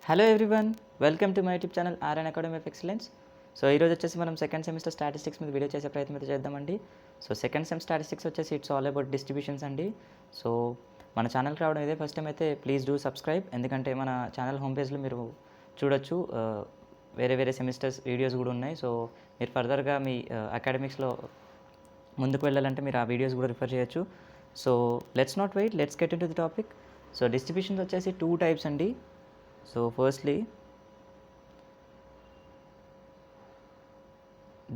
Hello everyone, welcome to my YouTube channel RN academy of excellence. So ఈరోజు వచ్చేసి మనం second semester statistics మీద video చేసే ప్రయత్నం అయితే చేద్దామండి. సో సెకండ్ సెమ్ స్టాటిస్టిక్స్ వచ్చేసి ఇట్స్ ఆల్ అబౌట్ డిస్ట్రిబ్యూషన్స్ అండి. సో మన ఛానల్కి రావడం ఇదే ఫస్ట్ టైం అయితే ప్లీజ్ డూ సబ్స్క్రైబ్, ఎందుకంటే మన ఛానల్ హోమ్ పేజ్లో మీరు చూడొచ్చు వేరే వేరే సెమిస్టర్స్ వీడియోస్ కూడా ఉన్నాయి. సో మీరు ఫర్దర్గా మీ అకాడమిక్స్లో ముందుకు వెళ్ళాలంటే మీరు ఆ వీడియోస్ కూడా రిఫర్ చేయొచ్చు. So let's not wait, let's get into the topic. So distributions వచ్చేసి 2 టైప్స్ అండి. సో ఫస్ట్లీ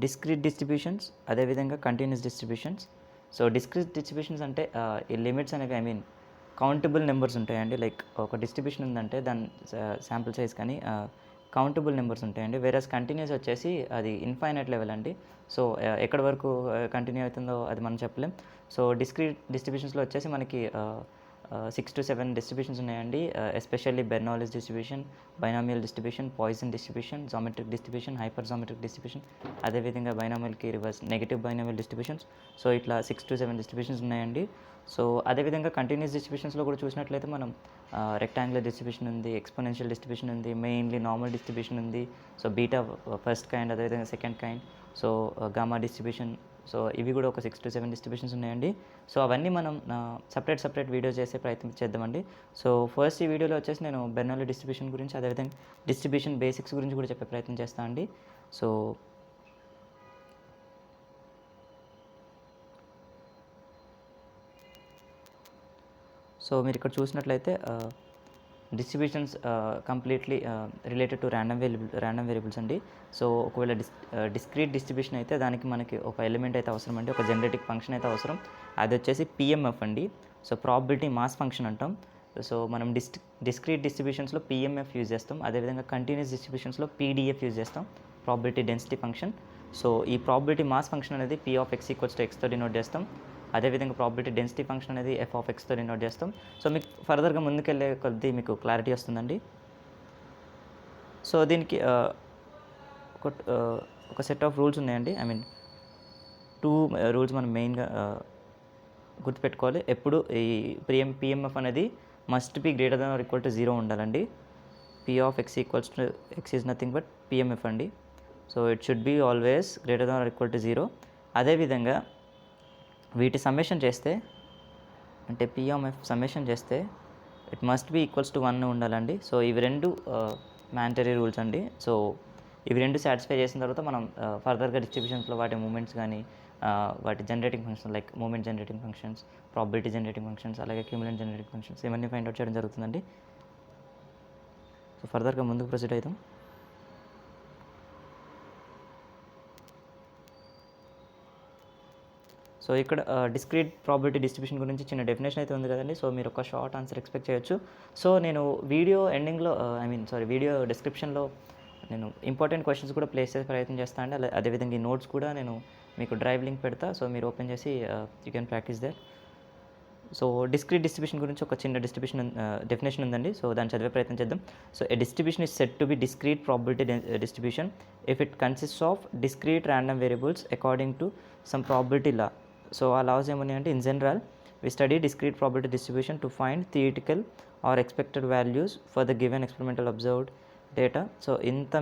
డిస్క్రీట్ డిస్ట్రిబ్యూషన్స్, అదేవిధంగా continuous distributions. So discrete distributions అంటే ఈ లిమిట్స్ అనేవి కౌంటబుల్ నెంబర్స్ ఉంటాయండి. లైక్ ఒక డిస్ట్రిబ్యూషన్ ఉందంటే దాని శాంపుల్ సైజ్ కానీ కౌంటబుల్ నెంబర్స్ ఉంటాయండి. వేరస్ కంటిన్యూస్ వచ్చేసి అది ఇన్ఫైనైట్ లెవెల్ అండి. సో ఎక్కడి వరకు కంటిన్యూ అవుతుందో అది మనం చెప్పలేం. సో డిస్క్రీట్ డిస్ట్రిబ్యూషన్స్లో వచ్చేసి మనకి 6 to 7 డిస్ట్రిబ్యూషన్స్ ఉన్నాయండి. Especially Bernoulli's distribution, binomial distribution, Poisson distribution, geometric distribution, hypergeometric distribution, అదేవిధంగా బైనామియల్కి reverse negative binomial distributions. So ఇట్లా 6 to 7 డిస్ట్రిబ్యూషన్స్ ఉన్నాయండి. సో అదేవిధంగా కంటిన్యూస్ డిస్ట్రిబ్యూషన్స్లో కూడా చూసినట్లయితే మనం రెక్టాంగులర్ డిస్ట్రిబ్యూషన్ ఉంది, ఎక్స్పోనెన్షియల్ డిస్ట్రిబ్యూషన్ ఉంది, మెయిన్లీ నార్మల్ డిస్ట్రిబ్యూషన్ ఉంది. సో బీటా ఫస్ట్ కైండ్, అదేవిధంగా second kind, so gamma distribution. So ఇవి కూడా ఒక 6 to 7 డిస్ట్రిబ్యూషన్స్ ఉన్నాయండి. సో అవన్నీ మనం సపరేట్ వీడియో చేసే ప్రయత్నం చేద్దామండి. సో ఫస్ట్ ఈ వీడియోలో వచ్చేసి నేను బెర్నౌల్లీ డిస్ట్రిబ్యూషన్ గురించి, అదేవిధంగా డిస్ట్రిబ్యూషన్ బేసిక్స్ గురించి కూడా చెప్పే ప్రయత్నం చేస్తాను అండి. సో మీరు ఇక్కడ చూసినట్లయితే distributions completely related to random variables అండి. సో ఒకవేళ డిస్క్రీట్ డిస్ట్రిబ్యూషన్ అయితే దానికి మనకి ఒక ఎలిమెంట్ అయితే అవసరం అండి, ఒక జనరేటిక్ ఫంక్షన్ అయితే అవసరం. అది వచ్చేసి పిఎంఎఫ్ అండి. సో ప్రాబబిలిటీ మాస్ ఫంక్షన్ అంటాం. సో మనం డిస్క్రీట్ డిస్ట్రిబ్యూషన్స్లో పిఎంఎఫ్ యూజ్ చేస్తాం, అదేవిధంగా కంటిన్యూస్ డిస్ట్రిబ్యూషన్స్లో పీడిఎఫ్ యూజ్ చేస్తాం, ప్రాబబిలిటీ డెన్సిటీ ఫంక్షన్. సో ఈ ప్రాబబిలిటీ మాస్ ఫంక్షన్ అనేది P of X equals to ఎక్స్తో డినోట్ చేస్తాం, అదేవిధంగా ప్రాబబిలిటీ డెన్సిటీ ఫంక్షన్ అనేది ఎఫ్ ఆఫ్ ఎక్స్తో డినోట్ చేస్తాం. సో మీకు ఫర్దర్గా ముందుకెళ్ళే కొద్దీ మీకు క్లారిటీ వస్తుందండి. సో దీనికి ఒక సెట్ ఆఫ్ రూల్స్ ఉన్నాయండి. ఐ మీన్ 2 రూల్స్ మనం మెయిన్గా గుర్తుపెట్టుకోవాలి. ఎప్పుడు ఈ పిఎంఎఫ్ అనేది must be greater than or equal to 0 ఉండాలండి. P of X equals to X is nothing but PMF అండి. So it should be always greater than or equal to 0. అదేవిధంగా వీటి సమ్మేషన్ చేస్తే, అంటే పిఎంఎఫ్ సమ్మేషన్ చేస్తే it must be equals to 1 ఉండాలండి. So ఇవి 2 mandatory rules అండి. So ఇవి 2 సాటిస్ఫై చేసిన తర్వాత మనం ఫర్దర్గా డిస్ట్రిబ్యూషన్స్లో వాటి మూమెంట్స్ కానీ వాటి generating functions like moment generating functions, probability generating functions, అలాగే క్యూములెంట్ జనరేటింగ్ ఫంక్షన్స్ ఇవన్నీ ఫైండ్ అవుట్ చేయడం జరుగుతుందండి. సో ఫర్దర్గా ముందుకు ప్రొసీడ్ అవుతాం. సో ఇక్కడ డిస్క్రీట్ ప్రాబబిలిటీ డిస్ట్రిబ్యూషన్ గురించి చిన్న డెఫినేషన్ అయితే ఉంది కదండి. సో మీరు ఒక షార్ట్ ఆన్సర్ ఎక్స్పెక్ట్ చేయొచ్చు. సో నేను వీడియో ఎండింగ్లో వీడియో డిస్క్రిప్షన్లో నేను ఇంపార్టెంట్ క్వశ్చన్స్ కూడా ప్లేస్ చేసే ప్రయత్నం చేస్తాను అండి. అదేవిధంగా ఈ నోట్స్ కూడా నేను మీకు డ్రైవ్ లింక్ పెడతా. సో మీరు ఓపెన్ చేసి you can practice there. So discrete distribution గురించి ఒక చిన్న డెఫినేషన్ ఉందండి. సో దాన్ని చదివే ప్రయత్నం చేద్దాం. So a distribution is said to be discrete probability distribution if it consists of discrete random variables according to some probability law. So ఆ laws ఏమన్నాయంటే, in general we study discrete probability distribution to find theoretical or expected values for the given experimental observed data. So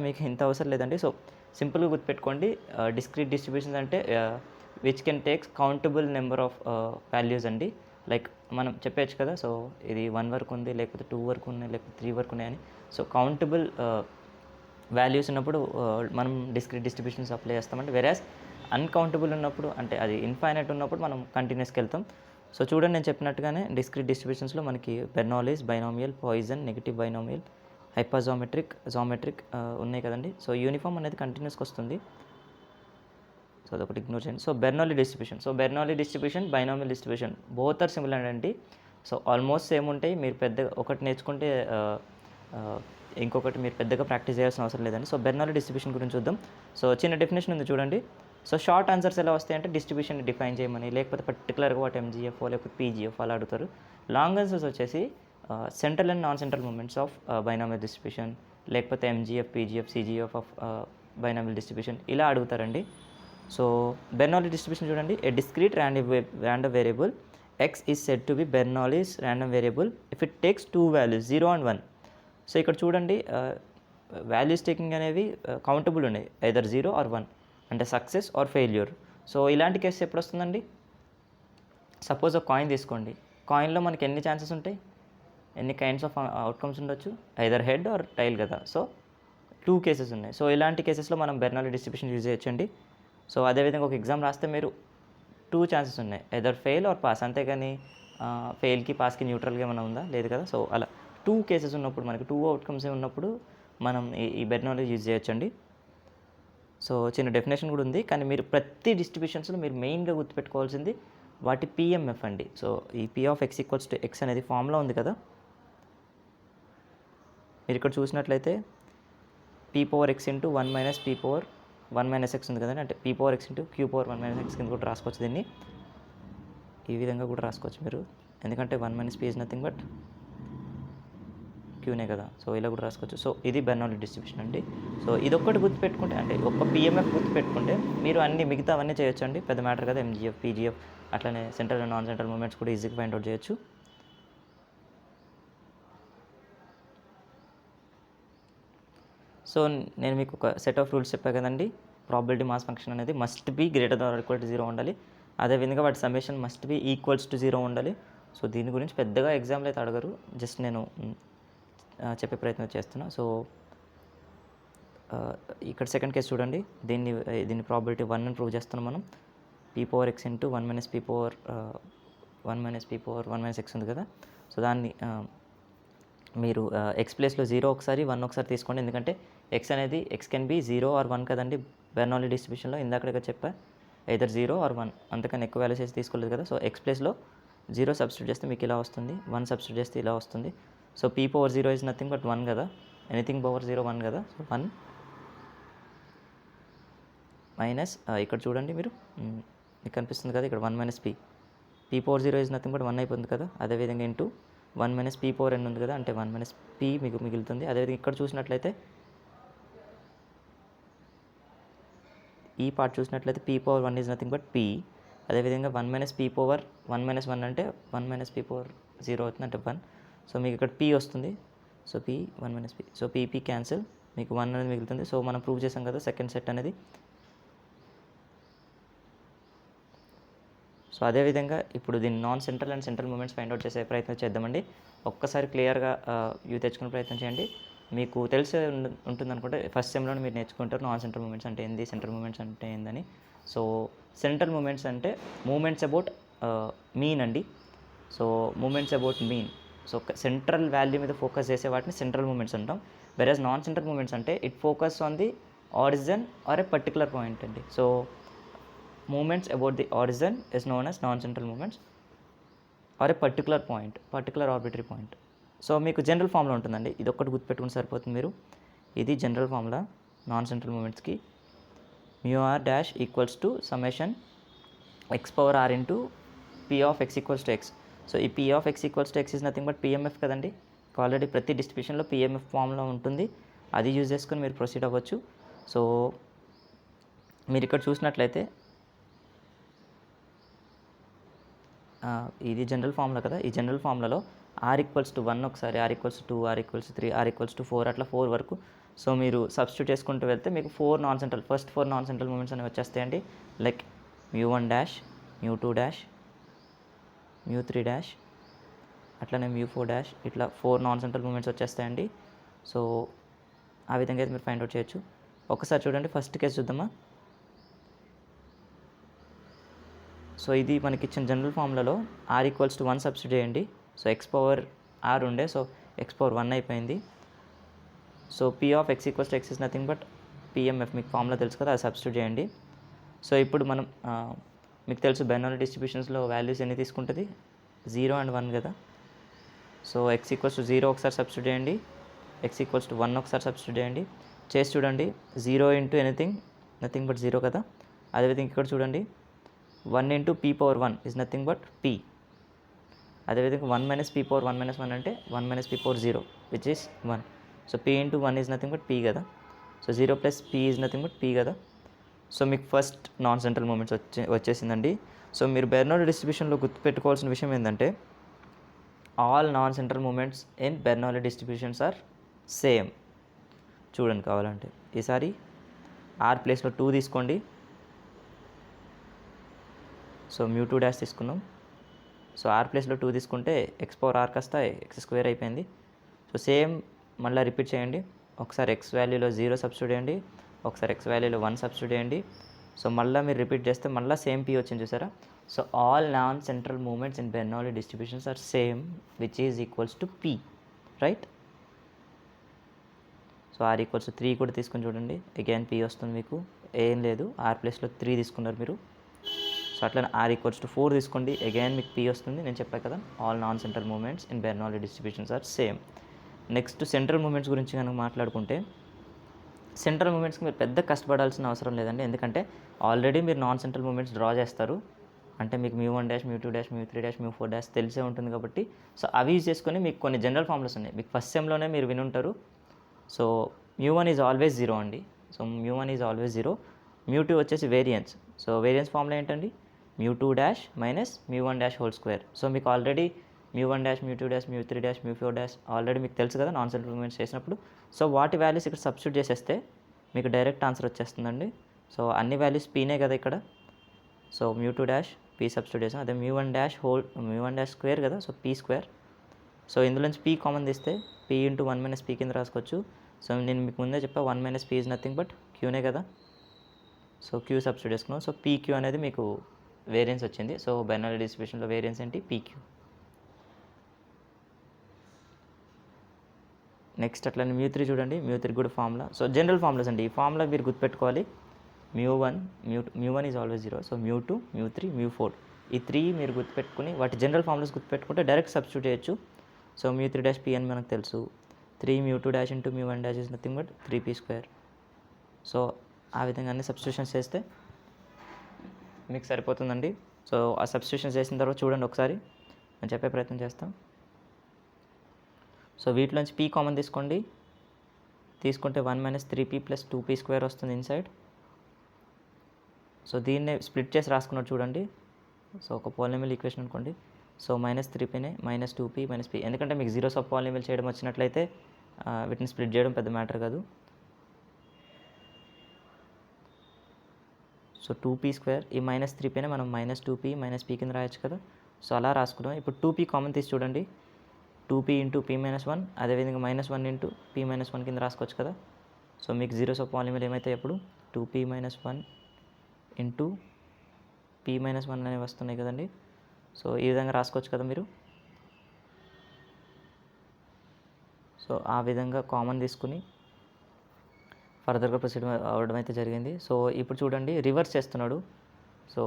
మీకు ఇంత అవసరం లేదండి. So సింపుల్గా గుర్తుపెట్టుకోండి, discrete distributions అంటే which can takes countable number of values అండి. Like మనం చెప్పచ్చు కదా, సో ఇది 1 వరకు ఉంది, లేకపోతే 2 వరకు ఉన్నాయి, లేకపోతే 3 వరకు ఉన్నాయని. సో కౌంటబుల్ వాల్యూస్ ఉన్నప్పుడు మనం డిస్క్రీట్ డిస్ట్రిబ్యూషన్స్ అప్లై చేస్తామండి. వెరాస్ అన్కౌంటబుల్ ఉన్నప్పుడు, అంటే అది ఇన్ఫైనైట్ ఉన్నప్పుడు మనం కంటిన్యూస్కి వెళ్తాం. సో చూడండి, నేను చెప్పినట్టుగానే డిస్క్రీట్ డిస్ట్రిబ్యూషన్స్లో మనకి Bernoulli's, binomial, Poisson, negative binomial, hypergeometric ఉన్నాయి కదండి. సో యూనిఫామ్ అనేది కంటిన్యూస్కి వస్తుంది. సో అదొకటి ఇగ్నోర్ చేయండి. So Bernoulli distribution, binomial distribution both are similar అండి. సో ఆల్మోస్ట్ సేమ్ ఉంటాయి. మీరు ఒకటి నేర్చుకుంటే ఇంకొకటి మీరు పెద్దగా ప్రాక్టీస్ చేయాల్సిన అవసరం లేదండి. సో బెర్నౌల్లీ డిస్ట్రిబ్యూషన్ గురించి చూద్దాం. సో చిన్న డెఫినేషన్ ఉంది చూడండి. సో షార్ట్ ఆన్సర్స్ ఎలా వస్తాయంటే డిస్ట్రిబ్యూషన్ని డిఫైన్ చేయమని, లేకపోతే పర్టికులర్గా వాటి ఎంజీఎఫ్ లేకపోతే పీజీఎఫ్ అలా అడుగుతారు. లాంగ్ ఆన్సర్స్ వచ్చేసి central and non central moments of binomial distribution, లేకపోతే MGF, PGF, CGF of binomial distribution ఇలా అడుగుతారండి. సో బెర్నౌల్లీ డిస్ట్రిబ్యూషన్ చూడండి. A discrete random variable x is said to be Bernoulli's random variable if it takes 2 values 0 and 1. So ఇక్కడ చూడండి values taking అనేవి countable ఉన్నాయి, either 0 are 1, అంటే success or failure. So ఇలాంటి case ఎప్పుడు వస్తుందండి? Suppose ఒక కాయిన్ తీసుకోండి, కాయిన్లో మనకి ఎన్ని ఛాన్సెస్ ఉంటాయి, ఎన్ని కైండ్స్ ఆఫ్ అవుట్కమ్స్ ఉండొచ్చు, ఐదర్ హెడ్ ఆర్ టైల్ కదా. సో 2 కేసెస్ ఉన్నాయి. సో ఇలాంటి కేసెస్లో మనం బెర్నౌల్లి డిస్ట్రిబ్యూషన్ యూజ్ చేయొచ్చండి. సో అదేవిధంగా ఒక ఎగ్జామ్ రాస్తే మీరు 2 ఛాన్సెస్ ఉన్నాయి, ఐదర్ ఫెయిల్ ఆర్ పాస్, అంతేగాని ఫెయిల్కి పాస్కి న్యూట్రల్గా ఏమైనా ఉందా, లేదు కదా. సో అలా 2 కేసెస్ ఉన్నప్పుడు, మనకి 2 అవుట్కమ్స్ ఉన్నప్పుడు మనం ఈ బెర్నౌల్లి యూజ్ చేయొచ్చండి. సో చిన్న డెఫినేషన్ కూడా ఉంది, కానీ మీరు ప్రతి డిస్ట్రిబ్యూషన్స్లో మీరు మెయిన్గా గుర్తుపెట్టుకోవాల్సింది వాటి పిఎంఎఫ్ అండి. సో ఈ P of X equals to X అనేది ఫార్ములా ఉంది కదా, మీరు ఇక్కడ చూసినట్లయితే P power X into 1 minus P power 1 minus X ఉంది కదండి, అంటే P power X into Q power 1 minus X కింద కూడా రాసుకోవచ్చు. దీన్ని ఈ విధంగా కూడా రాసుకోవచ్చు మీరు, ఎందుకంటే 1 minus P is nothing but క్యూనే కదా. సో ఇలా కూడా రాసుకోవచ్చు. సో ఇది బెర్నౌల్లి డిస్ట్రిబ్యూషన్ అండి. సో ఇదొక్కటి గుర్తుపెట్టుకుంటే, అంటే ఒక్క పిఎంఎఫ్ గుర్తుపెట్టుకుంటే మీరు అన్ని మిగతావన్నీ చేయొచ్చు అండి, పెద్ద మ్యాటర్ కదా. ఎంజీఎఫ్, పీజీఎఫ్, అట్లనే central and non central moments కూడా ఈజీగా ఫైండ్ అవుట్ చేయొచ్చు. సో నేను మీకు ఒక సెట్ ఆఫ్ రూల్స్ చెప్పా కదండి. ప్రాబిలిటీ మాస్ ఫంక్షన్ అనేది must be greater than or equal to 0 ఉండాలి, అదేవిధంగా వాటి summation must be equals to 0 ఉండాలి. సో దీని గురించి పెద్దగా ఎగ్జామ్లో అయితే అడగరు, జస్ట్ నేను చెప్పే ప్రయత్నం చేస్తున్నా. సో ఇక్కడ సెకండ్ కేసు చూడండి, దీన్ని ప్రాబిలిటీ 1 అని ప్రూవ్ చేస్తున్నాం మనం. P power X into 1 minus P power 1 minus X ఉంది కదా. సో దాన్ని మీరు ఎక్స్ ప్లేస్లో 0 ఒకసారి 1 ఒకసారి తీసుకోండి, ఎందుకంటే ఎక్స్ అనేది ఎక్స్ కెన్ బి 0 ఆర్ 1 కదండి. బెర్నౌల్లి డిస్ట్రిబ్యూషన్లో ఇందాక చెప్పా, ఐదర్ 0 ఆర్ 1, అంతకన్నా ఎక్కువ వాల్యూస్ అయితే తీసుకోలేదు కదా. సో ఎక్స్ ప్లేస్లో 0 సబ్స్టిట్యూట్ చేస్తే మీకు ఇలా వస్తుంది, 1 సబ్స్టిట్యూట్ చేస్తే ఇలా వస్తుంది. So P power 0 is nothing but 1 కదా, ఎనీథింగ్ పవర్ 0 1 కదా. సో 1 మైనస్ ఇక్కడ చూడండి మీరు, మీకు కనిపిస్తుంది కదా ఇక్కడ 1 minus P power 0 is nothing but 1 అయిపోతుంది కదా. అదేవిధంగా ఇంటూ 1 మైనస్ పీ పవర్ ఎన్ ఉంది కదా, అంటే 1 మైనస్ పీ మీకు మిగులుతుంది. అదేవిధంగా ఇక్కడ చూసినట్లయితే ఈ పార్ట్ చూసినట్లయితే P power 1 is nothing but P. అదేవిధంగా 1 మైనస్ పీ పవర్ 1 మైనస్ 1 అంటే 1 మైనస్ పీ పవర్ 0 అవుతుంది, అంటే 1. సో మీకు ఇక్కడ పీ వస్తుంది, so P 1 minus P, so P cancel, మీకు 1 అనేది మిగులుతుంది. సో మనం ప్రూవ్ చేసాం కదా సెకండ్ సెట్ అనేది. సో అదేవిధంగా ఇప్పుడు దీన్ని non central and central moments find out చేసే ప్రయత్నం చేద్దామండి. ఒక్కసారి క్లియర్గా వ్యూ తెచ్చుకునే ప్రయత్నం చేయండి. మీకు తెలిసే ఉంటుంది అనుకుంటే ఫస్ట్ సెమ్లోనే మీరు నేర్చుకుంటారు నాన్ సెంట్రల్ మూమెంట్స్ అంటే ఏంది, సెంట్రల్ మూమెంట్స్ అంటే ఏందని. సో సెంట్రల్ మూమెంట్స్ అంటే మూమెంట్స్ అబౌట్ మీన్ అండి. So moments about mean, so central value మీద ఫోకస్ చేసే వాటిని సెంట్రల్ మూమెంట్స్ అంటాం. వెరస్ నాన్ సెంట్రల్ మూమెంట్స్ అంటే it focus on the origin or a particular point అండి. So movements about the origin is known as non-central movements or a particular point, particular arbitrary point. So మీకు general formula ఉంటుందండి, ఇది ఒక్కటి గుర్తుపెట్టుకుని సరిపోతుంది మీరు. ఇది జనరల్ ఫార్ములా నాన్ సెంట్రల్ మూమెంట్స్కి, μr dash equals to summation X power R into P of X equals to X. So ఈ P of X equals to X is nothing but PMF కదండి. ఆల్రెడీ ప్రతి డిస్ట్రిబ్యూషన్లో PMF formula ఉంటుంది, అది use చేసుకొని మీరు proceed అవ్వచ్చు. So మీరు ఇక్కడ చూసినట్లయితే ఇది జనరల్ ఫార్ములా కదా, ఈ జనరల్ ఫార్ములాలో ఆర్ ఈక్వల్స్ టు 1 ఒకసారి, R equals to 2, R equals to 3, R equals to 4, అట్లా 4 వరకు. సో మీరు సబ్స్టిట్యూట్ చేసుకుంటూ వెళ్తే మీకు 4 non central, first 4 non central moments అనేవి వచ్చేస్తాయండి. లైక్ μ1 డాష్, μ2 డాష్, μ3 డాష్, అట్లనే μ4 డాష్, ఇట్లా 4 నాన్ సెంట్రల్ మూమెంట్స్ వచ్చేస్తాయండి. సో ఆ విధంగా అయితే మీరు ఫైండ్ అవుట్ చేయొచ్చు. ఒకసారి చూడండి, ఫస్ట్ కేసు చూద్దామా. సో ఇది మనకి ఇచ్చిన జనరల్ ఫార్ములాలో ఆర్ ఈక్వల్స్ టు 1 సబ్స్టిట్యూట్ చేయండి. సో ఎక్స్ పవర్ ఆర్ ఉండే, సో ఎక్స్ పవర్ 1 అయిపోయింది. So P of X equals to X is nothing but PMF, మీకు ఫార్ములా తెలుసు కదా, అది సబ్స్టిట్యూట్ చేయండి. సో ఇప్పుడు మనం మీకు తెలుసు బెర్నౌల్లి డిస్ట్రిబ్యూషన్స్లో వాల్యూస్ ఎన్ని తీసుకుంటుంది, 0 అండ్ 1 కదా. సో ఎక్స్ ఈక్వల్స్ టు 0 ఒకసారి సబ్స్టిట్యూట్ చేయండి, ఎక్స్ ఈక్వల్స్ టు 1 ఒకసారి సబ్స్టిట్యూట్ చేయండి. చేసి చూడండి, 0 ఇంటూ ఎనీథింగ్ నథింగ్ బట్ 0 కదా. అదేవిధంగా ఇక్కడ చూడండి, 1 into P power 1 is nothing but P. అదేవిధంగా 1 మైనస్ పీ పవర్ 1 మైనస్ 1 అంటే 1 minus P power 0 which is 1. So P into 1 is nothing but P కదా. So 0 plus P is nothing but P కదా. So మీకు first non central moments వచ్చేసిందండి. So మీరు Bernoulli డిస్ట్రిబ్యూషన్లో గుర్తుపెట్టుకోవాల్సిన విషయం ఏంటంటే all non central moments in Bernoulli distributions are same చూడండి కావాలంటే. ఈసారి ఆర్ ప్లేస్లో 2 తీసుకోండి. సో μ2 డాష్ తీసుకున్నాం. సో ఆర్ ప్లేస్లో 2 తీసుకుంటే ఎక్స్ పవర్ ఆర్ కాస్త ఎక్స్ స్క్వేర్ అయిపోయింది. సో సేమ్ మళ్ళీ రిపీట్ చేయండి. ఒకసారి ఎక్స్ వాల్యూలో 0 సబ్స్టిట్యూట్ చేయండి, ఒకసారి ఎక్స్ వాల్యూలో 1 సబ్స్టిట్యూట్ చేయండి. సో మళ్ళీ మీరు రిపీట్ చేస్తే మళ్ళీ సేమ్ పీ వచ్చింది చూసారా. So all non central moments in Bernoulli distributions are same which is equals to P, right. So R equals 3 కూడా తీసుకొని చూడండి, అగైన్ పీ వస్తుంది మీకు. ఏం లేదు, ఆర్ ప్లేస్లో 3 తీసుకున్నారు మీరు. సో అట్లా ఆర్ ఈక్వల్స్ టు 4 తీసుకోండి, అగైన్ మీకు పీ వస్తుంది. నేను చెప్పాను కదా, all non central moments in Bernoulli distributions are same. Next central moments గురించి కనుక మాట్లాడుకుంటే, సెంట్రల్ మూమెంట్స్కి మీరు పెద్ద కష్టపడాల్సిన అవసరం లేదండి. ఎందుకంటే ఆల్రెడీ మీరు నాన్ సెంట్రల్ మూమెంట్స్ డ్రా చేస్తారు. అంటే మీకు μ1 డాష్, μ2 డాష్, μ3 డాష్, μ4 డాష్ తెలిసే ఉంటుంది కాబట్టి, సో అవి యూజ్ చేసుకొని మీకు కొన్ని జనరల్ ఫార్ములాస్ ఉన్నాయి. మీకు ఫస్ట్ సెమ్లోనే మీరు వినుంటారు. సో μ1 ఈజ్ ఆల్వేస్ 0 అండి. So μ1 is always 0. μ2 వచ్చేసి వేరియన్స్. సో వేరియన్స్ ఫార్ములా ఏంటండి, μ2 dash minus μ1 dash whole square. So మీకు already μ1 dash, μ2 dash, μ3 dash, μ4 dash already మీకు తెలుసు కదా నాన్ సెంట్రల్ మూమెంట్స్ చేసినప్పుడు. సో వాటి వాల్యూస్ ఇక్కడ సబ్స్టిట్యూట్ చేసేస్తే మీకు డైరెక్ట్ ఆన్సర్ వచ్చేస్తుందండి. సో అన్ని వాల్యూస్ పీనే కదా ఇక్కడ. సో μ2 డాష్ పీ సబ్స్టిట్యూట్ చేసాం, అదే μ1 డాష్ μ1 డాష్ స్క్వేర్ కదా, సో పీ స్క్వేర్. సో ఇందులోంచి పీ కామన్ తీస్తే పీ ఇంటూ 1 మైనస్ పీ కింద రాసుకోవచ్చు. సో నేను మీకు ముందే చెప్పా 1 minus p is nothing but క్యూనే కదా. సో క్యూ సబ్స్టిట్యూట్ చేసుకున్నాం. సో పీక్యూ అనేది మీకు వేరియన్స్ వచ్చింది. సో బైనారీ డిస్ట్రిబ్యూషన్లో వేరియన్స్ ఏంటి, పీక్యూ. నెక్స్ట్ అట్లనే μ3 చూడండి, μ3 కూడా ఫార్ములా. సో జనరల్ ఫార్ములాస్ అండి, ఈ ఫార్ములా మీరు గుర్తుపెట్టుకోవాలి. μ1 ఈజ్ ఆల్వేస్ 0. సో μ2, μ3, μ4 ఈ 3 మీరు గుర్తుపెట్టుకుని వాటి జనరల్ ఫార్ములాస్ గుర్తుపెట్టుకుంటే డైరెక్ట్ సబ్స్టిట్యూట్ చేయొచ్చు. సో μ3 డాష్ పీ అని మనకు తెలుసు. 3 μ2 dash into μ1 dash is nothing but 3p square. So ఆ విధంగా అన్ని సబ్స్టిట్యూషన్స్ చేస్తే మీకు సరిపోతుందండి. సో ఆ సబ్స్టిట్యూషన్స్ చేసిన తర్వాత చూడండి ఒకసారి, నేను చెప్పే ప్రయత్నం చేస్తాం. సో వీటిలోంచి పీ కామన్ తీసుకోండి, తీసుకుంటే 1 minus 3p plus 2p square వస్తుంది ఇన్సైడ్. సో దీన్నే స్ప్లిట్ చేసి రాసుకున్నాడు చూడండి. సో ఒక పాలినామియల్ ఈక్వేషన్ అనుకోండి. సో మైనస్ 3pనే మైనస్ 2p మైనస్ p, ఎందుకంటే మీకు జీరోస్ ఆఫ్ పాలినామియల్ చేయడం వచ్చినట్లయితే వీటిని స్ప్లిట్ చేయడం పెద్ద మ్యాటర్ కాదు. సో 2p స్క్వేర్, ఈ మైనస్ 3pనే మనం మైనస్ 2p మైనస్ p కింద రాయొచ్చు కదా. సో అలా రాసుకున్నాం. ఇప్పుడు 2p కామన్ తీసి చూడండి, 2p ఇంటూ p మైనస్ 1, అదేవిధంగా మైనస్ 1 ఇంటూ p మైనస్ 1 కింద రాసుకోవచ్చు కదా. సో మీకు జీరోస్ ఆఫ్ పాలినామియల్ ఏమైతే ఎప్పుడు 2p minus 1 into p minus 1 అనేవి వస్తున్నాయి కదండి. సో ఈ విధంగా రాసుకోవచ్చు కదా మీరు. సో ఆ విధంగా కామన్ తీసుకుని ఫర్దర్గా ప్రొసీడ్ అవ్వడం అయితే జరిగింది. సో ఇప్పుడు చూడండి రివర్స్ చేస్తున్నాడు. So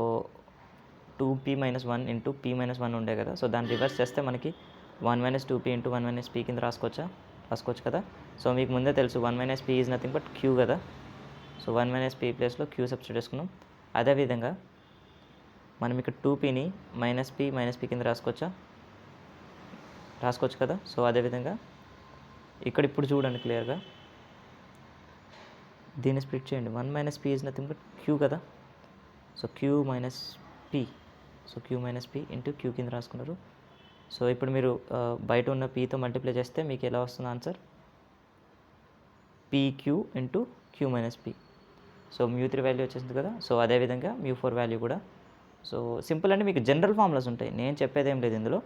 2p minus 1 into p minus 1 ఉండే కదా, సో దాన్ని రివర్స్ చేస్తే మనకి 1 minus 2p into 1 minus p కింద రాసుకోవచ్చు కదా. సో మీకు ముందే తెలుసు 1 minus p is nothing but queue కదా. సో 1 మైనస్ p ప్లేస్లో క్యూ సబ్స్టిట్యూట్ చేసుకున్నాం. అదేవిధంగా మనం ఇక్కడ 2pని మైనస్ p కింద రాసుకోవచ్చు కదా. సో అదేవిధంగా ఇక్కడ ఇప్పుడు చూడండి క్లియర్గా, దీన్ని స్ప్లిట్ చేయండి. 1 minus p is nothing but queue కదా. So q minus p, so q minus p into q కింద రాసుకున్నారు. సో ఇప్పుడు మీరు బయట ఉన్న pతో మల్టిప్లై చేస్తే మీకు ఎలా వస్తుంది answer, pq into queue minus p. So μ3 value వచ్చేసింది కదా. సో అదేవిధంగా μ4 వాల్యూ కూడా. సో సింపుల్ అంటే మీకు జనరల్ ఫార్ములాస్ ఉంటాయి, నేను చెప్పేది ఏం లేదు ఇందులో.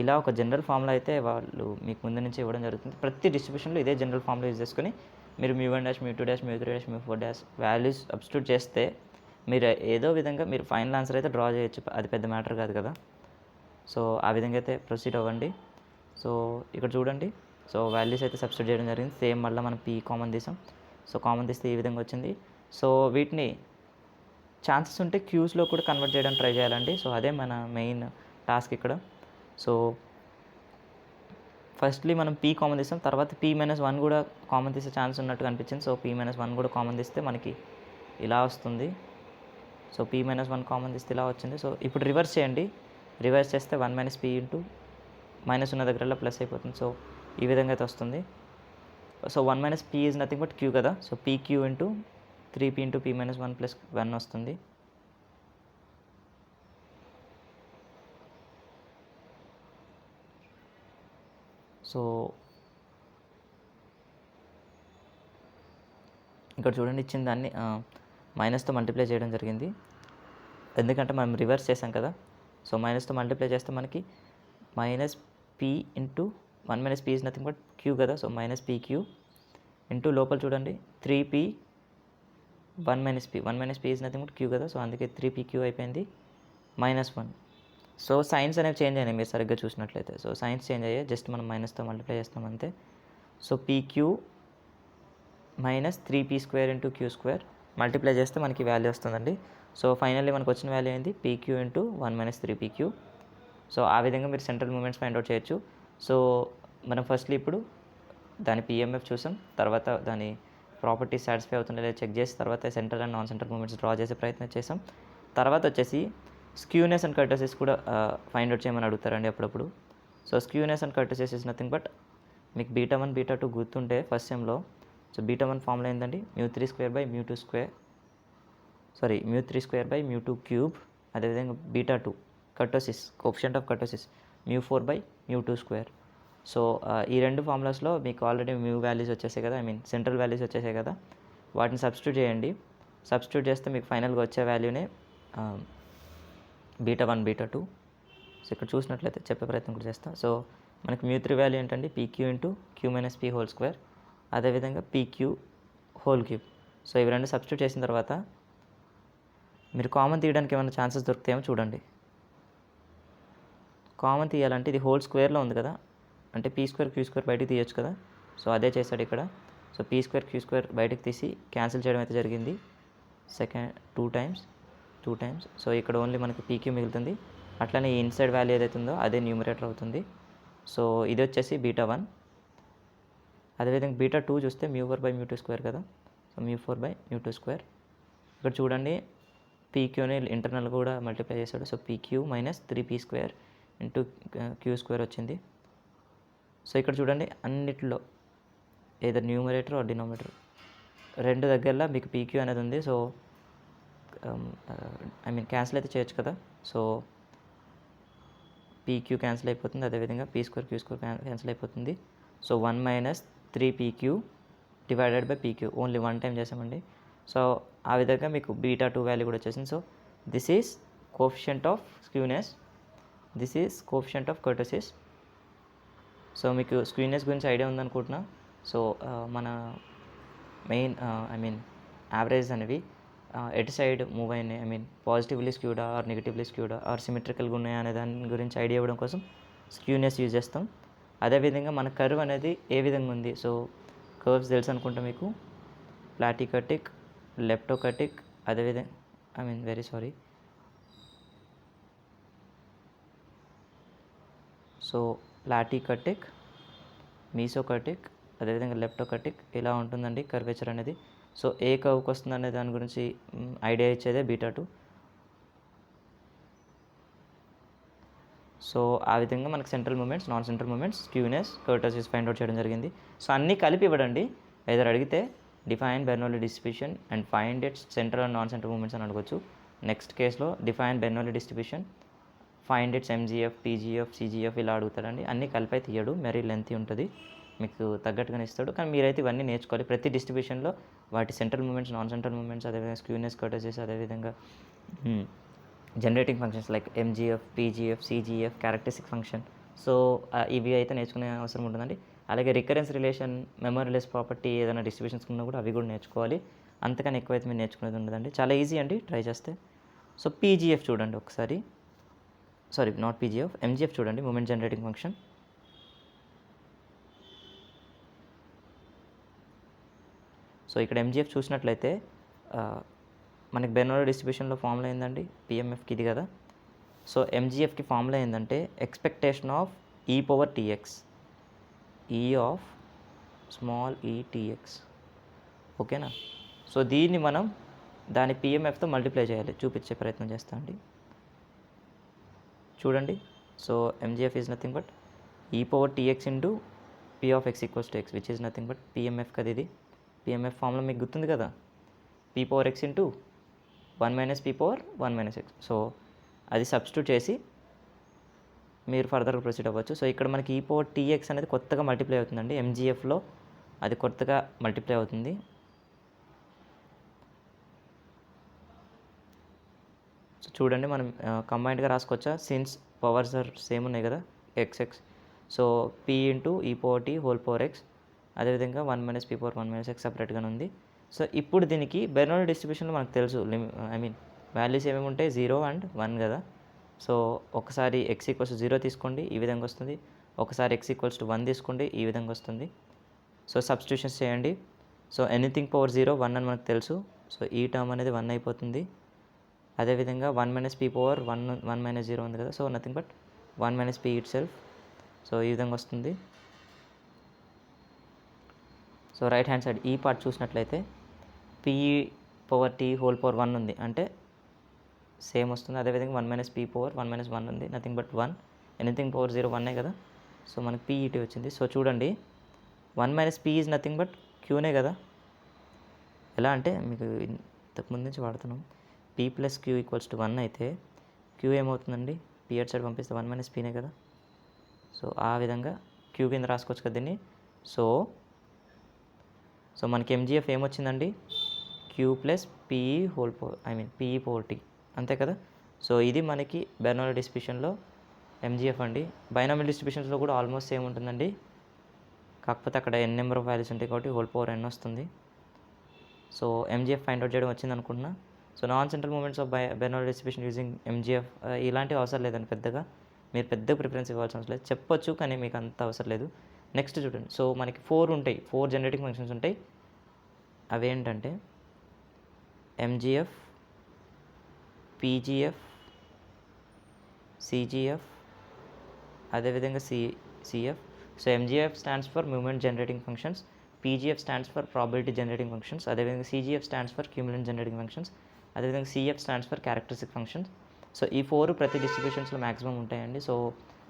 ఇలా ఒక జనరల్ ఫార్ములా అయితే వాళ్ళు మీకు ముందు నుంచి ఇవ్వడం జరుగుతుంది. ప్రతి డిస్ట్రిబ్యూషన్లో ఇదే జనరల్ ఫార్ములా యూజ్ చేసుకొని మీరు μ1 dash, μ2 dash, μ3 dash, μ4 dash values substitute చేస్తే మీరు ఏదో విధంగా మీరు ఫైనల్ ఆన్సర్ అయితే డ్రా చేయొచ్చు. అది పెద్ద మ్యాటర్ కాదు కదా. సో ఆ విధంగా అయితే ప్రొసీడ్ అవ్వండి. సో ఇక్కడ చూడండి, సో వాల్యూస్ అయితే సబ్స్టిట్యూట్ చేయడం జరిగింది. సేమ్ మళ్ళీ మనం p కామన్ తీసాం. సో కామన్ తీస్తే ఈ విధంగా వచ్చింది. సో వీటిని ఛాన్సెస్ ఉంటే క్యూస్లో కూడా కన్వర్ట్ చేయడానికి ట్రై చేయాలండి. సో అదే మన మెయిన్ టాస్క్ ఇక్కడ. సో ఫస్ట్లీ మనం p కామన్ తీస్తాం, తర్వాత p మైనస్ 1 కూడా కామన్ తీసే ఛాన్స్ ఉన్నట్టు కనిపించింది. సో p మైనస్ 1 కూడా కామన్ తీస్తే మనకి ఇలా వస్తుంది. సో p మైనస్ 1 కామన్ తీస్తే ఇలా వచ్చింది. సో ఇప్పుడు రివర్స్ చేయండి, రివర్స్ చేస్తే 1 మైనస్ p ఇంటూ మైనస్ ఉన్న దగ్గరలో ప్లస్ అయిపోతుంది. సో ఈ విధంగా అయితే వస్తుంది. So 1 minus p is nothing but queue కదా. So pq into 3p into p minus 1 plus 1 వస్తుంది. సో ఇక్కడ చూడండి ఇచ్చిన దాన్ని మైనస్తో మల్టిప్లై చేయడం జరిగింది, ఎందుకంటే మనం రివర్స్ చేసాం కదా. సో మైనస్తో మల్టిప్లై చేస్తే మనకి minus p into 1 minus p is nothing but queue కదా. So minus p q into లోపల చూడండి 3p 1 minus p is nothing but queue కదా. సో అందుకే 3p క్యూ అయిపోయింది -1. సో సైన్స్ అనేవి చేంజ్ అయినాయి మీరు సరిగ్గా చూసినట్లయితే. సో సైన్స్ చేంజ్ అయ్యాయి, జస్ట్ మనం మైనస్తో మల్టిప్లై చేస్తాం అంతే. So pq minus 3p² into క్యూ² మల్టిప్లై చేస్తే మనకి వాల్యూ వస్తుందండి. సో ఫైనల్లీ మనకు వచ్చిన వాల్యూ ఏంది PQ into 1 minus 3pq. So ఆ విధంగా మీరు సెంట్రల్ మూమెంట్స్ ఫైండ్ అవుట్ చేయొచ్చు. సో మనం ఫస్ట్లీ ఇప్పుడు దాని పిఎంఎఫ్ చూసాం, తర్వాత దాని ప్రాపర్టీస్ సాటిస్ఫై అవుతుండే లేదా చెక్ చేసి తర్వాత central and non central moments draw చేసే ప్రయత్నం చేసాం. తర్వాత వచ్చేసి స్క్యూనెస్ అండ్ కర్టసిస్ కూడా ఫైండ్ అవుట్ చేయమని అడుగుతారండి అప్పుడప్పుడు. So skewness and kurtosis is nothing but మీకు β1 β2 గుర్తుంటే ఫస్ట్ సెమ్లో, సో β1 ఫార్ములా ఏంటండి μ3² బై μ2 క్యూబ్. అదేవిధంగా β2 కర్టోసిస్ కోఎఫిషియంట్ ఆఫ్ కర్టోసిస్ μ4/μ2². సో ఈ రెండు ఫార్ములాస్లో మీకు ఆల్రెడీ మ్యూ వాల్యూస్ వచ్చేసాయి కదా, సెంట్రల్ వాల్యూస్ వచ్చేసాయి కదా, వాటిని సబ్స్టిట్యూట్ చేయండి. సబ్స్టిట్యూట్ చేస్తే మీకు ఫైనల్గా వచ్చే వాల్యూనే β1 β2. సో ఇక్కడ చూసినట్లయితే చెప్పే ప్రయత్నం కూడా చేస్తాను. సో మనకి μ3 వాల్యూ ఏంటండి pq into queue minus P whole square, అదేవిధంగా pq హోల్ క్యూబ్. సో ఇవి రెండు సబ్స్టిట్యూట్ చేసిన తర్వాత మీరు కామన్ తీయడానికి ఏమైనా ఛాన్సెస్ దొరుకుతాయేమో చూడండి. కామన్ తీయాలంటే ఇది హోల్ స్క్వేర్లో ఉంది కదా, అంటే p² q² బయటికి తీయొచ్చు కదా. సో అదే చేశాడు ఇక్కడ. సో p² q² బయటకు తీసి క్యాన్సిల్ చేయడం అయితే జరిగింది. Second 2 times. సో ఇక్కడ ఓన్లీ మనకి pq మిగులుతుంది. అట్లనే ఈ ఇన్సైడ్ వాల్యూ ఏదైతే ఉందో అదే న్యూమరేటర్ అవుతుంది. సో ఇది వచ్చేసి β1. అదేవిధంగా β2 చూస్తే μ4/μ2² కదా. సో μ4/μ2². ఇక్కడ చూడండి pqని ఇంటర్నల్ కూడా మల్టిప్లై చేశాడు. So pq minus 3p² into క్యూ² వచ్చింది. సో ఇక్కడ చూడండి అన్నిట్లో ఏదో న్యూమరేటర్ ఆర్ డినామినేటర్ రెండు దగ్గరలో మీకు pq అనేది ఉంది. సో క్యాన్సిల్ అయితే చేయొచ్చు కదా. సో pq క్యాన్సిల్ అయిపోతుంది, అదేవిధంగా p² q² క్యాన్సిల్ అయిపోతుంది. So 1 minus 3pq divided by pq only 1 time చేసామండి. సో ఆ విధంగా మీకు β2 వాల్యూ కూడా వచ్చేసింది. So this is coefficient of skewness, this is coefficient of kurtosis. So మీకు స్క్యూనెస్ గురించి ఐడియా ఉందనుకుంటున్నా. సో మన మెయిన్ యావరేజ్ అనేవి ఎటు సైడ్ మూవ్ అయినాయి, పాజిటివ్లీ స్క్యూడా ఆర్ నెగిటివ్లీ స్క్యూడా ఆర్ సిమెట్రికల్గా ఉన్నాయా అనే దాని గురించి ఐడియా ఇవ్వడం కోసం స్క్యూనెస్ యూజ్ చేస్తాం. అదేవిధంగా మన కర్వ్ అనేది ఏ విధంగా ఉంది. సో కర్వ్స్ తెలుసు అనుకుంటా మీకు, ప్లాటికటిక్, లెప్టోకటిక్, అదేవిధంగా సో ప్లాటికటిక్, మీసోకటిక్, అదేవిధంగా లెప్టోకటిక్ ఇలా ఉంటుందండి కర్వేచర్ అనేది. సో ఏ కర్వ్కి వస్తుంది అనే దాని గురించి ఐడియా ఇచ్చేదే β2. సో ఆ విధంగా మనకు central moments, non central moments, skewness, kurtosis find out చేయడం జరిగింది. సో అన్నీ కలిపి ఇవ్వడండి. ఏదైనా అడిగితే define Bernoulli distribution and find its central and non central moments అని అడగవచ్చు. నెక్స్ట్ కేసులో define Bernoulli distribution, find its MGF, PGF, CGF ఇలా అడుగుతాడండి. అన్నీ కలిపి తీయడు, మరీ లెంతీ ఉంటుంది, మీకు తగ్గట్టుగానే ఇస్తాడు. కానీ మీరైతే ఇవన్నీ నేర్చుకోవాలి. ప్రతి డిస్ట్రిబ్యూషన్లో వాటి central moments, non central moments, అదేవిధంగా స్క్యూనెస్, కర్టసిస్, అదేవిధంగా generating functions like MGF, PGF, CGF, characteristic function. So ఇవి అయితే నేర్చుకునే అవసరం ఉంటుందండి. అలాగే రికరెన్స్ రిలేషన్, మెమరీలెస్ ప్రాపర్టీ ఏదైనా డిస్ట్రిబ్యూషన్స్ ఉన్నా కూడా అవి కూడా నేర్చుకోవాలి. అంతకని ఎక్కువైతే మీరు నేర్చుకునేది ఉండదండి, చాలా ఈజీ అండి ట్రై చేస్తే. సో పీజీఎఫ్ చూడండి ఒకసారి, నాట్ పీజీఎఫ్, ఎంజీఎఫ్ చూడండి, మూమెంట్ జనరేటింగ్ ఫంక్షన్. సో ఇక్కడ ఎంజీఎఫ్ చూసినట్లయితే మనకి బెర్నౌలీ డిస్ట్రిబ్యూషన్లో ఫార్ములా ఏందండి, పిఎంఎఫ్కి ఇది కదా. సో ఎంజీఎఫ్కి ఫార్ములా ఏంటంటే expectation of e/tx, e of small e/tx, ఓకేనా. సో దీన్ని మనం దాని పిఎంఎఫ్తో మల్టిప్లై చేయాలి, చూపించే ప్రయత్నం చేస్తా అండి. చూడండి, so MGF is nothing but e/tx into p of x equals to x, which is nothing but PMF కదా ఇది. పిఎంఎఫ్ ఫార్ములా మీకు గుర్తుంది కదా, p/x into 1 minus p/1 minus x. So అది సబ్స్టిట్యూట్ చేసి మీరు ఫర్దర్గా ప్రొసీడ్ అవ్వచ్చు. సో ఇక్కడ మనకి e/tx అనేది కొత్తగా మల్టిప్లై అవుతుందండి, ఎంజీఎఫ్లో అది కొత్తగా మల్టిప్లై అవుతుంది. చూడండి మనం కంబైన్డ్గా రాసుకోవచ్చా, సిన్స్ పవర్స్ ఆర్ సేమ్ ఉన్నాయి కదా x. So P into e power tea whole power x, అదేవిధంగా 1 minus P power 1 minus x సపరేట్గానే ఉంది. సో ఇప్పుడు దీనికి బెర్నౌల్లి డిస్ట్రిబ్యూషన్లో మనకు తెలుసు వాల్యూస్ ఏమేమి ఉంటాయి, 0 అండ్ 1 కదా. సో ఒకసారి ఎక్స్ ఈక్వల్స్ 0 తీసుకోండి, ఈ విధంగా వస్తుంది. ఒకసారి ఎక్స్ ఈక్వల్స్ 1 తీసుకోండి, ఈ విధంగా వస్తుంది. సో సబ్స్టిట్యూషన్స్ చేయండి. సో ఎనీథింగ్ పవర్ 0 1 అని మనకు తెలుసు. సో ఈ టర్మ్ అనేది 1 అయిపోతుంది. అదేవిధంగా 1 మైనస్ పీ పవర్ 1 మైనస్ 0 ఉంది కదా. So nothing but 1 minus P itself. So ఈ విధంగా వస్తుంది. సో రైట్ హ్యాండ్ సైడ్ ఈ పార్ట్ చూసినట్లయితే P power tea whole power 1 ఉంది అంటే సేమ్ వస్తుంది. అదేవిధంగా 1 మైనస్ పీ పవర్ 1 మైనస్ 1 ఉంది, నథింగ్ బట్ 1. ఎనీథింగ్ పవర్ 0 1 కదా. సో మనకి పీఈటీ వచ్చింది. సో చూడండి 1 minus p is nothing but క్యూనే కదా. ఎలా అంటే మీకు ఇంతకుముందు నుంచి వాడుతున్నాం, p plus q equals to 1 అయితే క్యూ ఏమవుతుందండి, పీ అట్ సైడ్ పంపిస్తే 1 మైనస్ పీనే కదా. సో ఆ విధంగా క్యూ కింద రాసుకోవచ్చు కదా దీన్ని. సో మనకి ఎంజీఎఫ్ ఏమొచ్చిందండి, q plus p e whole power p e power t, అంతే కదా. సో ఇది మనకి బెర్నౌల్లి డిస్ట్రిబ్యూషన్లో ఎంజీఎఫ్ అండి. బైనామియల్ డిస్ట్రిబ్యూషన్స్లో కూడా ఆల్మోస్ట్ సేమ్ ఉంటుందండి, కాకపోతే అక్కడ ఎన్ నెంబర్ ఆఫ్ వాల్యూస్ ఉంటాయి కాబట్టి హోల్ పవర్ ఎన్ వస్తుంది. సో ఎంజీఎఫ్ ఫైండ్ అవుట్ చేయడం వచ్చింది అనుకుంటున్నా. So non central moments of Bernoulli distribution using MGF ఇలాంటివి అవసరం లేదండి పెద్దగా, మీరు పెద్ద ప్రిఫరెన్స్ ఇవ్వాల్సిన అవసరం లేదు, చెప్పొచ్చు కానీ మీకు అంత అవసరం లేదు. నెక్స్ట్ చూడండి, సో మనకి 4 ఉంటాయి, 4 జనరేటింగ్ ఫంక్షన్స్ ఉంటాయి. అవేంటంటే ఎంజీఎఫ్, పీజీఎఫ్, సిజీఎఫ్, అదేవిధంగా CF. So MGF stands for moment generating functions, PGF stands for probability generating functions, అదేవిధంగా CGF stands for cumulant generating functions, అదేవిధంగా CF stands for characteristic functions. So ఈ 4 ప్రతి డిస్ట్రిబ్యూషన్స్లో maximum ఉంటాయండి. So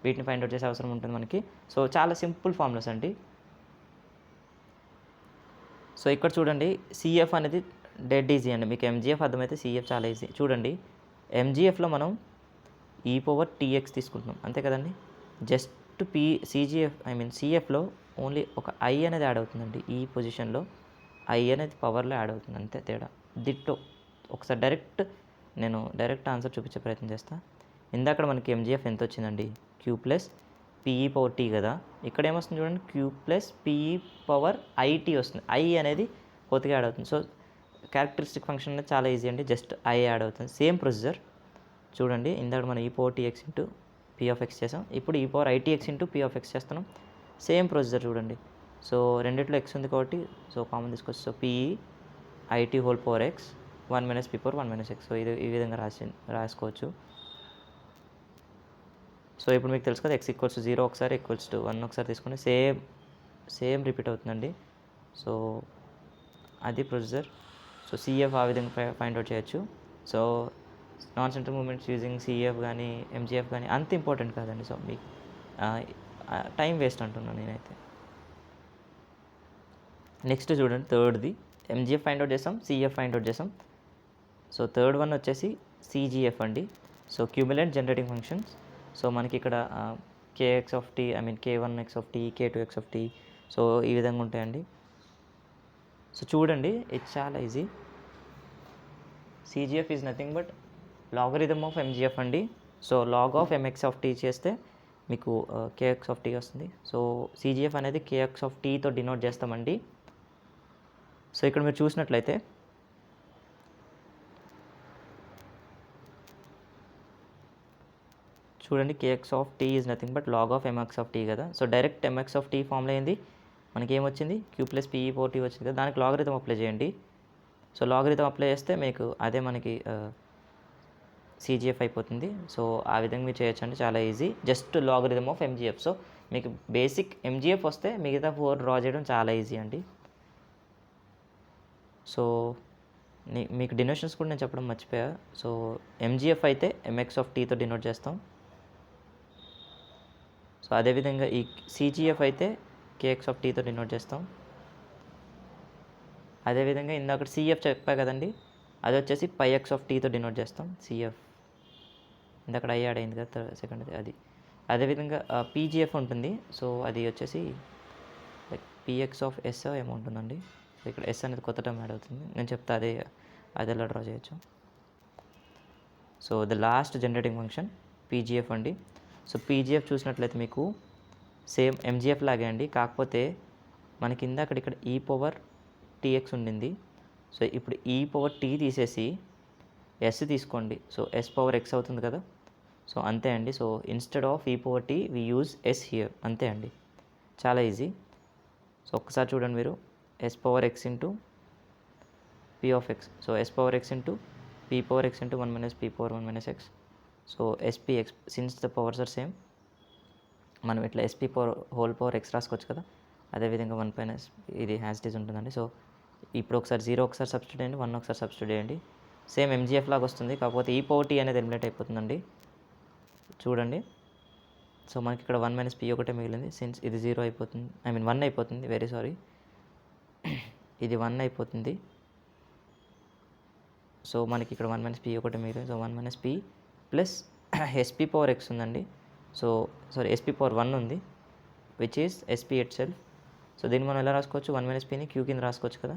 వీటిని find out చేసే అవసరం ఉంటుంది మనకి. సో చాలా సింపుల్ ఫార్ములాస్ అండి. సో ఇక్కడ చూడండి సిఎఫ్ అనేది డెడ్ ఈజీ అండి, మీకు ఎంజీఎఫ్ అర్థమైతే సిఎఫ్ చాలా ఈజీ. చూడండి ఎంజీఎఫ్లో మనం ఈ పవర్ టీఎక్స్ తీసుకుంటున్నాం అంతే కదండి. జస్ట్ సిఎఫ్లో ఓన్లీ ఒక ఐ అనేది యాడ్ అవుతుందండి, ఈ పొజిషన్లో ఐ అనేది పవర్లో యాడ్ అవుతుంది అంతే తేడా. దిట్టో ఒకసారి డైరెక్ట్ ఆన్సర్ చూపించే ప్రయత్నం చేస్తా. ఇందాక మనకి ఎంజీఎఫ్ ఎంత వచ్చిందండి, Q plus PE power T కదా. ఇక్కడ ఏమొస్తుంది చూడండి, Q plus PE power IT వస్తుంది, ఐ అనేది కొత్తగా యాడ్ అవుతుంది. సో క్యారెక్టరిస్టిక్ ఫంక్షన్ అనేది చాలా ఈజీ అండి, జస్ట్ ఐ యాడ్ అవుతుంది. సేమ్ ప్రొసీజర్ చూడండి, ఇందాక మనం ఈ power TX into P of X చేసాం, ఇప్పుడు ఈ power ITX into P of X చేస్తున్నాం. సేమ్ ప్రొసీజర్ చూడండి. సో రెండిట్లో ఎక్స్ ఉంది కాబట్టి సో కామన్ తీసుకొచ్చి so PE IT whole power X 1 minus P power 1 minus X. So ఇది ఈ విధంగా రాసుకోవచ్చు. సో ఇప్పుడు మీకు తెలుసు కదా, ఎక్స్ ఈక్వల్స్ 0 ఒకసారి, ఈక్వల్స్ టు 1 ఒకసారి తీసుకుని సేమ్ రిపీట్ అవుతుందండి. సో అది ప్రొసీజర్. సో సిఎఫ్ ఆ విధంగా ఫైండ్ అవుట్ చేయొచ్చు. So non central moments using CF కానీ ఎంజీఎఫ్ కానీ అంత ఇంపార్టెంట్ కాదండి. సో మీకు టైం వేస్ట్ అంటున్నాను నేనైతే. నెక్స్ట్ చూడండి థర్డ్ది, ఎంజీఎఫ్ ఫైండ్ అవుట్ చేసాం, సిఎఫ్ ఫైండ్ అవుట్ చేసాం. సో థర్డ్ వన్ వచ్చేసి సిజీఎఫ్ అండి. So cumulant generating functions. So మనకి ఇక్కడ k x of t K1 x of t, K2 x of t, so ఈ విధంగా ఉంటాయండి. సో చూడండి ఇది చాలా easy. CGF is nothing but logarithm of MGF అండి. So log of MX of t చేస్తే మీకు కేఎక్స్ ఆఫ్ టీ వస్తుంది. సో సిజిఎఫ్ అనేది కేఎక్స్ ఆఫ్ టీతో డినోట్ చేస్తామండి. సో ఇక్కడ మీరు చూసినట్లయితే చూడండి k x of t is nothing but log of MX of t కదా. So direct m x of t ఫామ్లో అయింది, మనకి ఏమొచ్చింది q plus PE power t వచ్చింది కదా, దానికి లాగరిథం అప్లై చేయండి. సో లాగరిథం అప్లై చేస్తే మీకు అదే మనకి సిజిఎఫ్ అయిపోతుంది. సో ఆ విధంగా మీరు చేయొచ్చండి, చాలా easy, just logarithm of MGF. So మీకు బేసిక్ ఎంజిఎఫ్ వస్తే మిగతా 4 డ్రా చేయడం చాలా ఈజీ అండి. సో మీకు డినోషన్స్ కూడా నేను చెప్పడం మర్చిపోయా. సో ఎంజిఎఫ్ అయితే ఎంఎక్స్ ఆఫ్ టీతో డినోట్ చేస్తాం. సో అదేవిధంగా ఈ సిజిఎఫ్ అయితే కేఎక్స్ ఆఫ్ టీతో డినోట్ చేస్తాం. అదేవిధంగా ఇందాక సిఎఫ్ చెప్పా కదండి, అది వచ్చేసి పై ఎక్స్ ఆఫ్ టీతో డినోట్ చేస్తాం. సిఎఫ్ ఇందాక ఐ యాడ్ అయింది కదా సెకండ్ అది. అదేవిధంగా పీజిఎఫ్ ఉంటుంది. సో అది వచ్చేసి లైక్ పిఎక్స్ ఆఫ్ ఎస్ ఏమో ఉంటుందండి. సో ఇక్కడ ఎస్ అనేది కొత్త టర్మ్ యాడ్ అవుతుంది, నేను చెప్తా అది ఎలా డ్రా చేయొచ్చు. So the last generating function PGF అండి. సో పీజీఎఫ్ చూసినట్లయితే మీకు సేమ్ ఎంజీఎఫ్ లాగే అండి, కాకపోతే మనకి ఇందాక ఇక్కడ ఈ పవర్ టీఎక్స్ ఉండింది. సో ఇప్పుడు ఈ పవర్ టీ తీసేసి ఎస్ తీసుకోండి. సో ఎస్ పవర్ ఎక్స్ అవుతుంది కదా. సో అంతే అండి. సో ఇన్స్టెడ్ ఆఫ్ ఈ power T we use S here, అంతే అండి, చాలా ఈజీ. సో ఒక్కసారి చూడండి మీరు, S power X into P of X. So S power X into P power X into 1 minus P power 1 minus X. So SP X, since the powers are same మనం ఇట్లా SP power whole power X రాసుకోవచ్చు కదా. అదేవిధంగా 1 పైన ఇది has డీస్ ఉంటుందండి. So ఇప్పుడు ఒకసారి 0 ఒకసారి సబ్స్టిట్యూట్ చేయండి, 1 ఒకసారి సబ్స్టిట్యూట్ చేయండి. సేమ్ ఎంజీఎఫ్ లాగా వస్తుంది, కాకపోతే ఈ పవర్ టీ అనేది ఎలిమినేట్ అయిపోతుందండి. చూడండి. సో మనకి ఇక్కడ 1 మైనస్ పీ ఒకటే మిగిలింది, సిన్స్ ఇది 0 అయిపోతుంది, 1 అయిపోతుంది, వెరీ సారీ, ఇది 1 అయిపోతుంది. సో మనకి ఇక్కడ 1 మైనస్ పీ ఒకటే మిగిలింది. So 1 minus P plus SP power X ఉందండి. సో సారీ ఎస్పీ పవర్ 1 ఉంది, which is SP it self. So దీన్ని మనం ఎలా రాసుకోవచ్చు, 1 మైనస్ పీని క్యూ కింద రాసుకోవచ్చు కదా.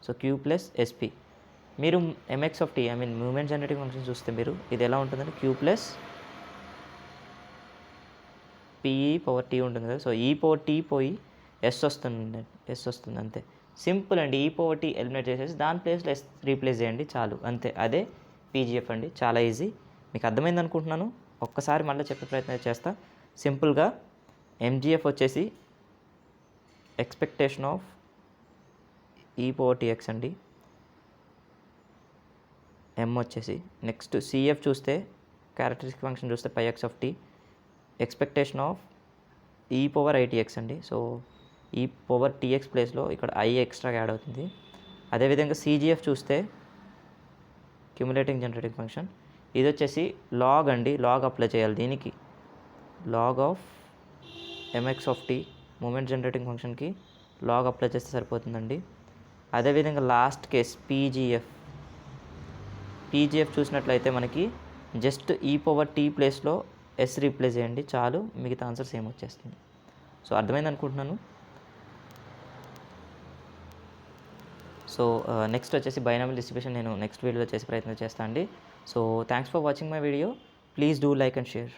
So q plus s p. మీరు m x of tea moment generating function చూస్తే మీరు ఇది ఎలా ఉంటుందంటే q plus p e power t ఉంటుంది కదా. సో ఈ పవర్ టీ పోయి ఎస్ వస్తుంది అంతే, సింపుల్ అండి. ఈ పవర్ టీ ఎలిమినేట్ చేసేసి దాని ప్లేస్లో ఎస్ రీప్లేస్ చేయండి, చాలు, అంతే. అదే పీజీఎఫ్ అండి, చాలా ఈజీ. మీకు అర్థమైంది అనుకుంటున్నాను. ఒక్కసారి మళ్ళీ చెప్పే ప్రయత్నం చేస్తా. సింపుల్గా ఎంజీఎఫ్ వచ్చేసి ఎక్స్పెక్టేషన్ ఆఫ్ ఈ పవర్ టీఎక్స్ అండి. ఎం వచ్చేసి నెక్స్ట్ సిఎఫ్ చూస్తే క్యారెక్టరిస్టిక్ ఫంక్షన్ చూస్తే phi x of t, expectation of ఈ పవర్ ఐటీఎక్స్ అండి. సో ఈ పవర్ టీఎక్స్ ప్లేస్లో ఇక్కడ ఐ ఎక్స్ట్రాగా యాడ్ అవుతుంది. అదేవిధంగా సిజిఎఫ్ చూస్తే క్యుములేటింగ్ జనరేటింగ్ ఫంక్షన్, ఇది వచ్చేసి లాగ్ అండి, లాగ్ అప్లై చేయాలి దీనికి. Log of MX of tea moment generating ఫంక్షన్కి లాగ్ అప్లై చేస్తే సరిపోతుందండి. అదేవిధంగా లాస్ట్ కేస్ పీజీఎఫ్ చూసినట్లయితే మనకి జస్ట్ ఈ పవర్ టీ ప్లేస్లో ఎస్ రీప్లేస్ చేయండి, చాలు, మిగతా ఆన్సర్ సేమ్ వచ్చేస్తుంది. సో అర్థమైంది అనుకుంటున్నాను. సో నెక్స్ట్ వచ్చేసి బైనామియల్ డిస్ట్రిబ్యూషన్ నేను నెక్స్ట్ వీడియోలో చేసే ప్రయత్నం చేస్తాను అండి. So thanks for watching my video. Please do like and share.